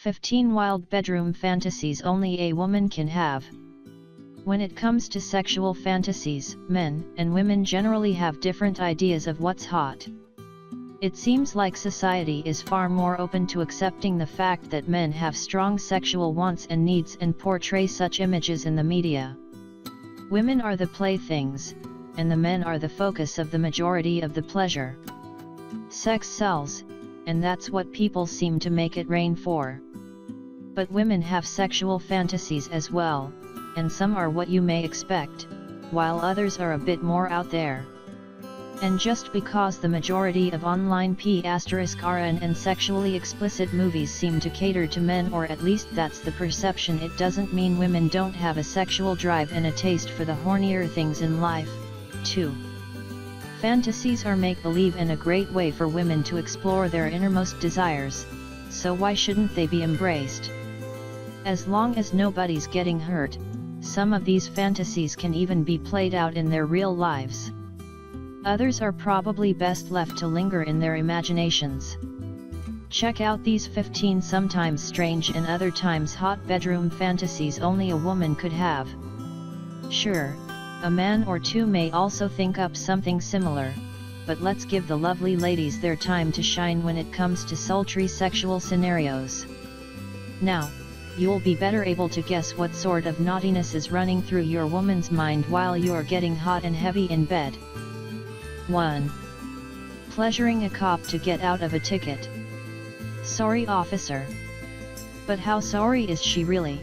15 Wild Bedroom Fantasies Only a Woman Can Have. When it comes to sexual fantasies, men and women generally have different ideas of what's hot. It seems like society is far more open to accepting the fact that men have strong sexual wants and needs and portray such images in the media. Women are the playthings, and the men are the focus of the majority of the pleasure. Sex sells, and that's what people seem to make it rain for. But women have sexual fantasies as well, and some are what you may expect, while others are a bit more out there. And just because the majority of online p*rn and sexually explicit movies seem to cater to men, or at least that's the perception, it doesn't mean women don't have a sexual drive and a taste for the hornier things in life, too. Fantasies are make-believe and a great way for women to explore their innermost desires, so why shouldn't they be embraced? As long as nobody's getting hurt, some of these fantasies can even be played out in their real lives. Others are probably best left to linger in their imaginations. Check out these 15 sometimes strange and other times hot bedroom fantasies only a woman could have. Sure, a man or two may also think up something similar, but let's give the lovely ladies their time to shine when it comes to sultry sexual scenarios. Now, you'll be better able to guess what sort of naughtiness is running through your woman's mind while you're getting hot and heavy in bed. 1. Pleasuring a cop to get out of a ticket. Sorry, officer. But how sorry is she really?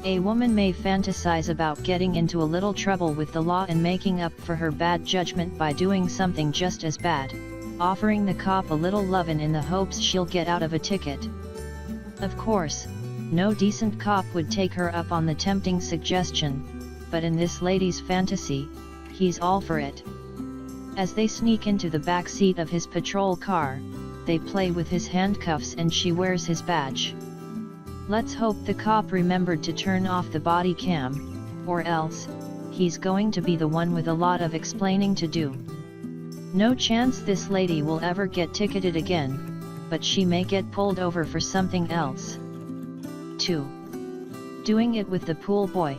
A woman may fantasize about getting into a little trouble with the law and making up for her bad judgment by doing something just as bad, offering the cop a little lovin' in the hopes she'll get out of a ticket. Of course, no decent cop would take her up on the tempting suggestion, but in this lady's fantasy, he's all for it. As they sneak into the back seat of his patrol car, they play with his handcuffs and she wears his badge. Let's hope the cop remembered to turn off the body cam, or else, he's going to be the one with a lot of explaining to do. No chance this lady will ever get ticketed again, but she may get pulled over for something else. 2. Doing it with the pool boy.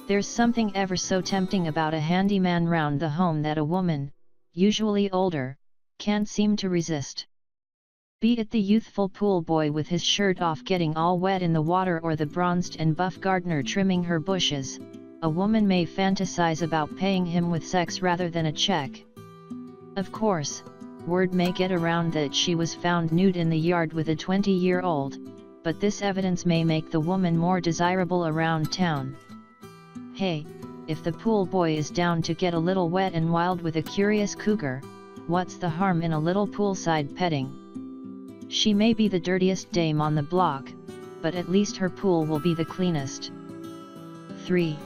There's something ever so tempting about a handyman round the home that a woman, usually older, can't seem to resist. Be it the youthful pool boy with his shirt off getting all wet in the water, or the bronzed and buff gardener trimming her bushes, a woman may fantasize about paying him with sex rather than a check. Of course, word may get around that she was found nude in the yard with a 20-year-old, but this evidence may make the woman more desirable around town. Hey, if the pool boy is down to get a little wet and wild with a curious cougar, what's the harm in a little poolside petting? She may be the dirtiest dame on the block, but at least her pool will be the cleanest. 3.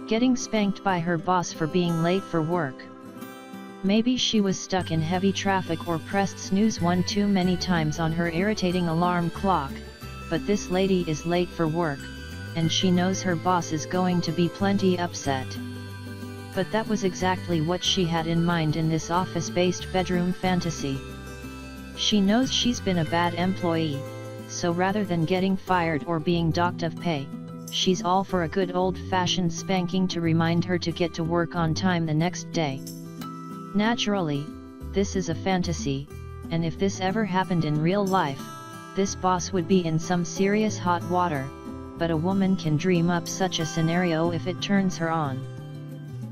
Getting spanked by her boss for being late for work. Maybe she was stuck in heavy traffic or pressed snooze one too many times on her irritating alarm clock, but this lady is late for work, and she knows her boss is going to be plenty upset. But that was exactly what she had in mind in this office-based bedroom fantasy. She knows she's been a bad employee, so rather than getting fired or being docked of pay, she's all for a good old-fashioned spanking to remind her to get to work on time the next day. Naturally, this is a fantasy, and if this ever happened in real life, this boss would be in some serious hot water, but a woman can dream up such a scenario if it turns her on.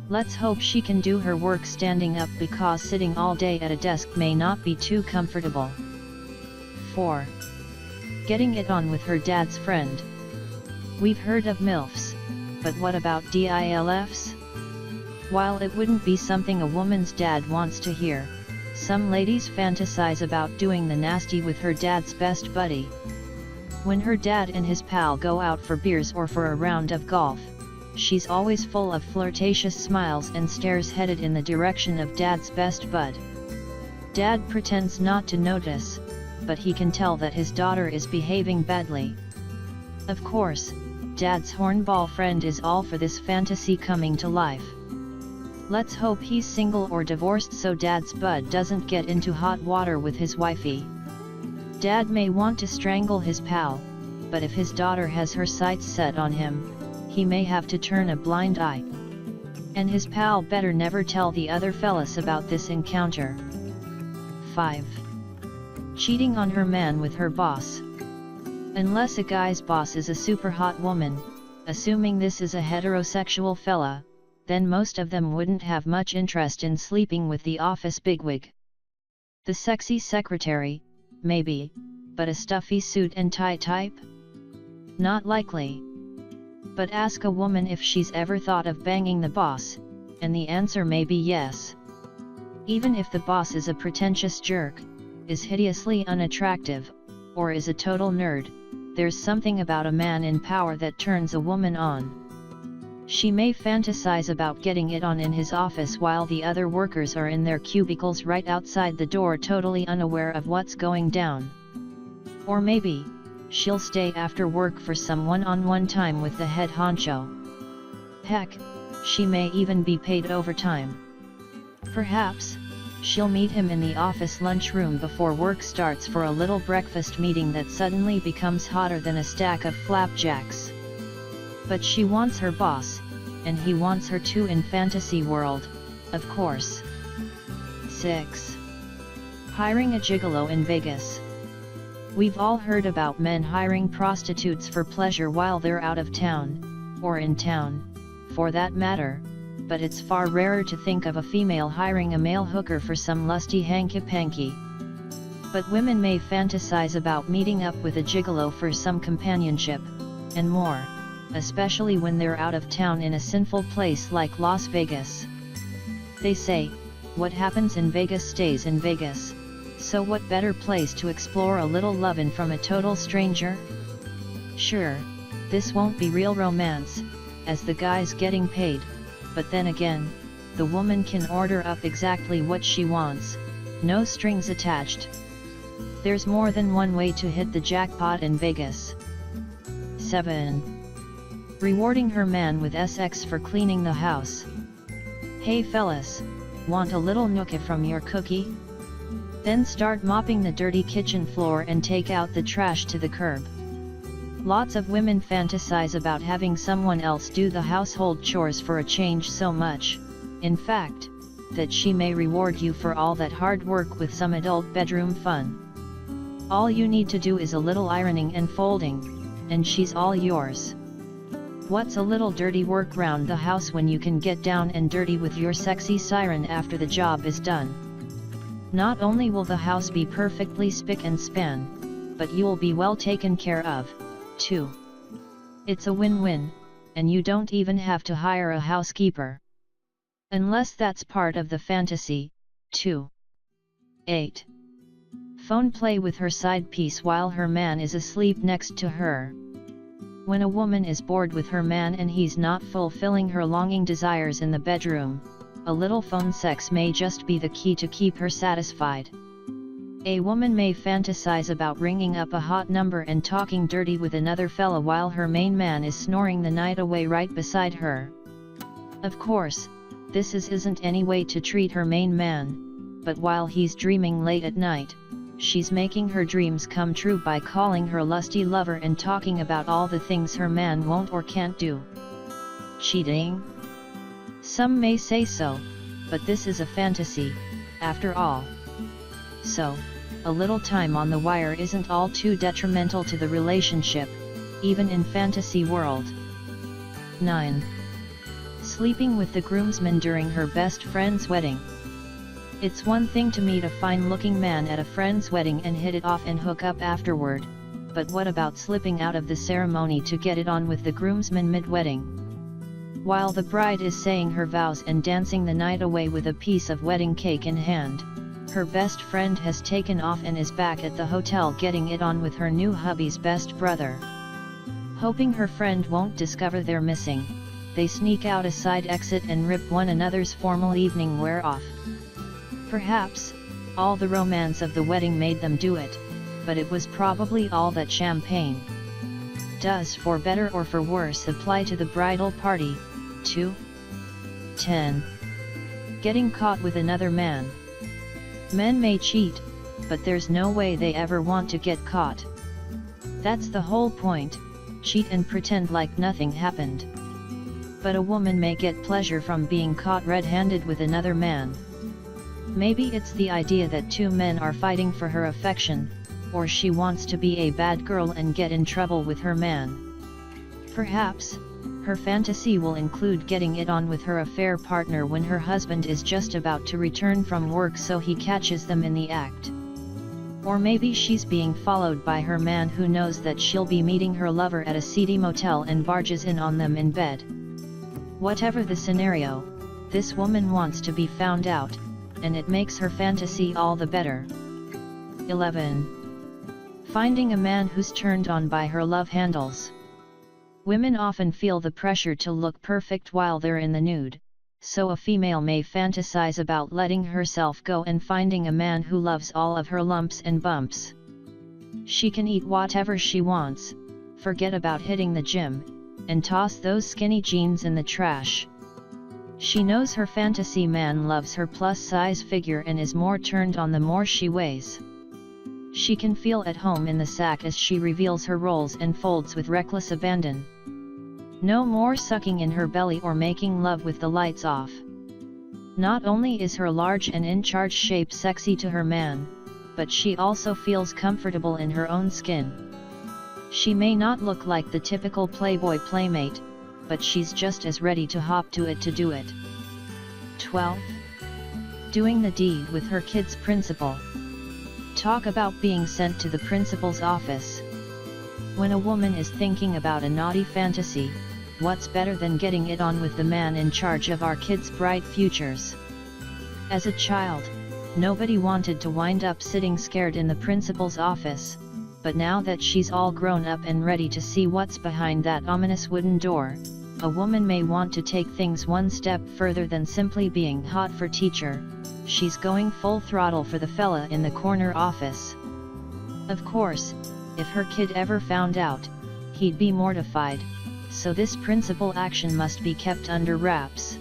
Let's hope she can do her work standing up, because sitting all day at a desk may not be too comfortable. 4. Getting it on with her dad's friend. We've heard of MILFs, but what about DILFs? While it wouldn't be something a woman's dad wants to hear, some ladies fantasize about doing the nasty with her dad's best buddy. When her dad and his pal go out for beers or for a round of golf, she's always full of flirtatious smiles and stares headed in the direction of dad's best bud. Dad pretends not to notice, but he can tell that his daughter is behaving badly. Of course, dad's hornball friend is all for this fantasy coming to life. Let's hope he's single or divorced so dad's bud doesn't get into hot water with his wifey. Dad may want to strangle his pal, but if his daughter has her sights set on him, he may have to turn a blind eye. And his pal better never tell the other fellas about this encounter. 5. Cheating on her man with her boss. Unless a guy's boss is a super hot woman, assuming this is a heterosexual fella, then most of them wouldn't have much interest in sleeping with the office bigwig. The sexy secretary, maybe, but a stuffy suit and tie type? Not likely. But ask a woman if she's ever thought of banging the boss, and the answer may be yes. Even if the boss is a pretentious jerk, is hideously unattractive, or is a total nerd, there's something about a man in power that turns a woman on. She may fantasize about getting it on in his office while the other workers are in their cubicles right outside the door totally unaware of what's going down. Or maybe, she'll stay after work for some one-on-one time with the head honcho. Heck, she may even be paid overtime. Perhaps, she'll meet him in the office lunchroom before work starts for a little breakfast meeting that suddenly becomes hotter than a stack of flapjacks. But she wants her boss, and he wants her too in fantasy world, of course. 6. Hiring a gigolo in Vegas. We've all heard about men hiring prostitutes for pleasure while they're out of town, or in town, for that matter, but it's far rarer to think of a female hiring a male hooker for some lusty hanky-panky. But women may fantasize about meeting up with a gigolo for some companionship, and more, especially when they're out of town in a sinful place like Las Vegas. They say, what happens in Vegas stays in Vegas, so what better place to explore a little lovin' from a total stranger? Sure, this won't be real romance, as the guy's getting paid, but then again, the woman can order up exactly what she wants, no strings attached. There's more than one way to hit the jackpot in Vegas. 7. Rewarding her man with SX for cleaning the house. Hey fellas, want a little nookie from your cookie? Then start mopping the dirty kitchen floor and take out the trash to the curb. Lots of women fantasize about having someone else do the household chores for a change so much, in fact, that she may reward you for all that hard work with some adult bedroom fun. All you need to do is a little ironing and folding, and she's all yours. What's a little dirty work round the house when you can get down and dirty with your sexy siren after the job is done? Not only will the house be perfectly spick and span, but you'll be well taken care of, too. It's a win-win, and you don't even have to hire a housekeeper. Unless that's part of the fantasy, too. 8. Phone play with her side piece while her man is asleep next to her. When a woman is bored with her man and he's not fulfilling her longing desires in the bedroom, a little phone sex may just be the key to keep her satisfied. A woman may fantasize about ringing up a hot number and talking dirty with another fella while her main man is snoring the night away right beside her. Of course, this isn't any way to treat her main man, but while he's dreaming late at night, she's making her dreams come true by calling her lusty lover and talking about all the things her man won't or can't do. Cheating? Some may say so, but this is a fantasy, after all. So, a little time on the wire isn't all too detrimental to the relationship, even in fantasy world. 9. Sleeping with the groomsman during her best friend's wedding. It's one thing to meet a fine-looking man at a friend's wedding and hit it off and hook up afterward, but what about slipping out of the ceremony to get it on with the groomsman mid-wedding? While the bride is saying her vows and dancing the night away with a piece of wedding cake in hand, her best friend has taken off and is back at the hotel getting it on with her new hubby's best brother. Hoping her friend won't discover they're missing, they sneak out a side exit and rip one another's formal evening wear off. Perhaps, all the romance of the wedding made them do it, but it was probably all that champagne. Does for better or for worse apply to the bridal party, too? 10. Getting caught with another man. Men may cheat, but there's no way they ever want to get caught. That's the whole point, cheat and pretend like nothing happened. But a woman may get pleasure from being caught red-handed with another man. Maybe it's the idea that two men are fighting for her affection, or she wants to be a bad girl and get in trouble with her man. Perhaps, her fantasy will include getting it on with her affair partner when her husband is just about to return from work so he catches them in the act. Or maybe she's being followed by her man who knows that she'll be meeting her lover at a seedy motel and barges in on them in bed. Whatever the scenario, this woman wants to be found out, and it makes her fantasy all the better. 11. Finding a man who's turned on by her love handles. Women often feel the pressure to look perfect while they're in the nude, so a female may fantasize about letting herself go and finding a man who loves all of her lumps and bumps. She can eat whatever she wants, forget about hitting the gym, and toss those skinny jeans in the trash. She knows her fantasy man loves her plus-size figure and is more turned on the more she weighs. She can feel at home in the sack as she reveals her rolls and folds with reckless abandon. No more sucking in her belly or making love with the lights off. Not only is her large and in-charge shape sexy to her man, but she also feels comfortable in her own skin. She may not look like the typical Playboy playmate, but she's just as ready to hop to it to do it. 12. Doing the deed with her kid's principal. Talk about being sent to the principal's office. When a woman is thinking about a naughty fantasy, what's better than getting it on with the man in charge of our kids' bright futures? As a child, nobody wanted to wind up sitting scared in the principal's office, but now that she's all grown up and ready to see what's behind that ominous wooden door, a woman may want to take things one step further than simply being hot for teacher. She's going full throttle for the fella in the corner office. Of course, if her kid ever found out, he'd be mortified, so this principal action must be kept under wraps.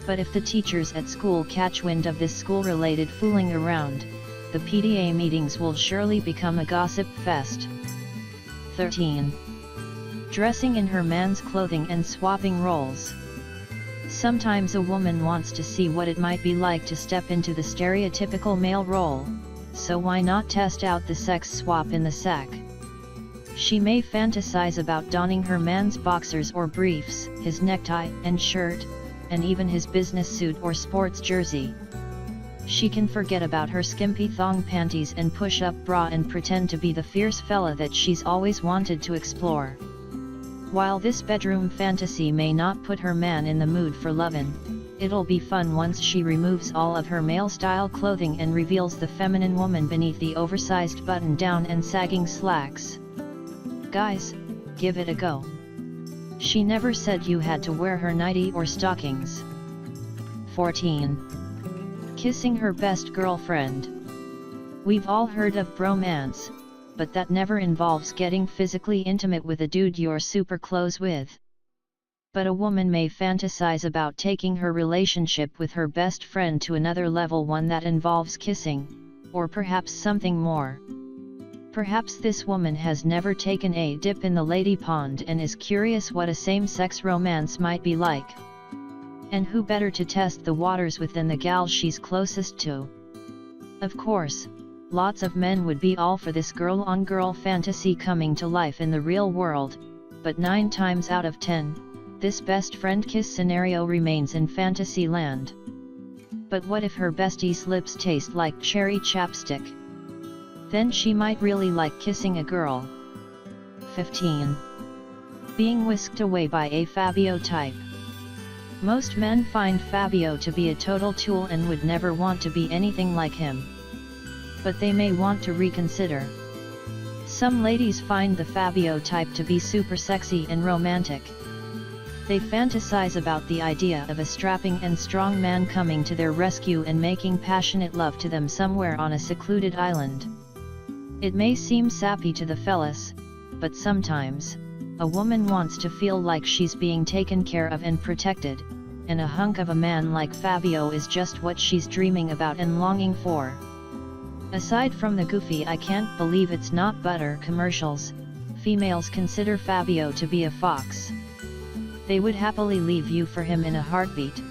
But if the teachers at school catch wind of this school-related fooling around, the PTA meetings will surely become a gossip fest. 13. Dressing in her man's clothing and swapping roles. Sometimes a woman wants to see what it might be like to step into the stereotypical male role, so why not test out the sex swap in the sack? She may fantasize about donning her man's boxers or briefs, his necktie and shirt, and even his business suit or sports jersey. She can forget about her skimpy thong panties and push-up bra and pretend to be the fierce fella that she's always wanted to explore. While this bedroom fantasy may not put her man in the mood for lovin', it'll be fun once she removes all of her male-style clothing and reveals the feminine woman beneath the oversized button-down and sagging slacks. Guys, give it a go. She never said you had to wear her nightie or stockings. 14. Kissing her best girlfriend. We've all heard of bromance, but that never involves getting physically intimate with a dude you're super close with. But a woman may fantasize about taking her relationship with her best friend to another level, one that involves kissing, or perhaps something more. Perhaps this woman has never taken a dip in the lady pond and is curious what a same-sex romance might be like. And who better to test the waters with than the gal she's closest to? Of course, lots of men would be all for this girl-on-girl fantasy coming to life in the real world, but 9 times out of 10, this best friend kiss scenario remains in fantasy land. But what if her bestie's lips taste like cherry chapstick? Then she might really like kissing a girl. 15. Being whisked away by a Fabio type. Most men find Fabio to be a total tool and would never want to be anything like him. But they may want to reconsider. Some ladies find the Fabio type to be super sexy and romantic. They fantasize about the idea of a strapping and strong man coming to their rescue and making passionate love to them somewhere on a secluded island. It may seem sappy to the fellas, but sometimes, a woman wants to feel like she's being taken care of and protected, and a hunk of a man like Fabio is just what she's dreaming about and longing for. Aside from the goofy "I can't believe it's not butter" commercials, females consider Fabio to be a fox. They would happily leave you for him in a heartbeat.